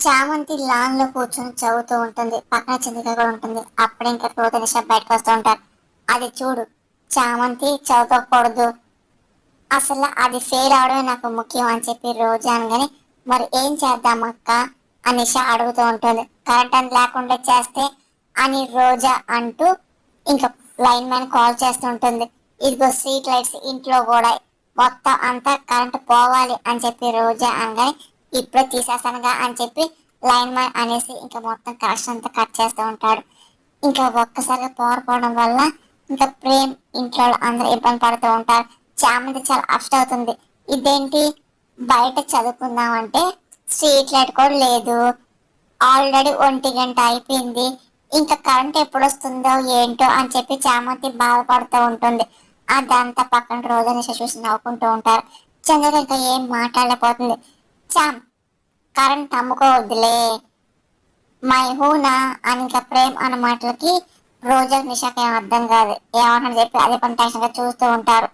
చామంతి లాన్ లో కూర్చొని చదువుతూ ఉంటుంది. పక్కన చంద్రిక కూడా ఉంటుంది. అప్పుడే ఇంకా క్రోధ నిష బయటకు వస్తూ ఉంటారు. అది చూడు, చామంతి చదువుకోకూడదు, అసలు అది ఫెయిల్ అవడమే నాకు ముఖ్యం అని చెప్పి రోజా అనగానే, మరి ఏం చేద్దాం అక్క అని నిష అడుగుతూ ఉంటుంది. కరెంట్ అని లేకుండా చేస్తే అని రోజా అంటూ ఇంకా లైన్ మ్యాన్ కాల్ చేస్తూ ఉంటుంది. ఇదిగో స్ట్రీట్ లైట్స్ ఇంట్లో కూడా మొత్తం అంతా కరెంట్ పోవాలి అని చెప్పి రోజా అనగానే, ఇప్పుడే తీసేస్తానుగా అని చెప్పి లైన్ మ్యాన్ అనేసి ఇంకా మొత్తం కనెక్షన్ అంతా కట్ చేస్తూ ఉంటాడు. ఇంకా ఒక్కసారిగా పవర్ పోవడం వల్ల ఇంకా ప్రేమ్ ఇంట్లో అందరూ ఇబ్బంది పడుతూ ఉంటారు. చామంతి చాలా అప్సెట్ అవుతుంది. ఇదేంటి, బయట చదువుకుందామంటే స్ట్రీట్ లైట్ కూడా లేదు, ఆల్రెడీ 1 గంట అయిపోయింది, ఇంకా కరెంట్ ఎప్పుడు వస్తుందో ఏంటో అని చెప్పి చామంతి బాధపడుతూ ఉంటుంది. అదంతా పక్కన రోజు నిష చూసి నవ్వుకుంటూ ఉంటారు. చంద్రక ఇంకా ఏం మాట్లాడలేకపోతుంది. చామ్, కరెంట్ అమ్ముకోవద్దులే, మై హూనా అని ఇంకా ప్రేమ్ అన్న మాటలకి రోజా నిషాకి ఏం అర్థం కాదు. ఏమన్నా చెప్పి అదే పని టెన్షన్ గా చూస్తూ ఉంటారు.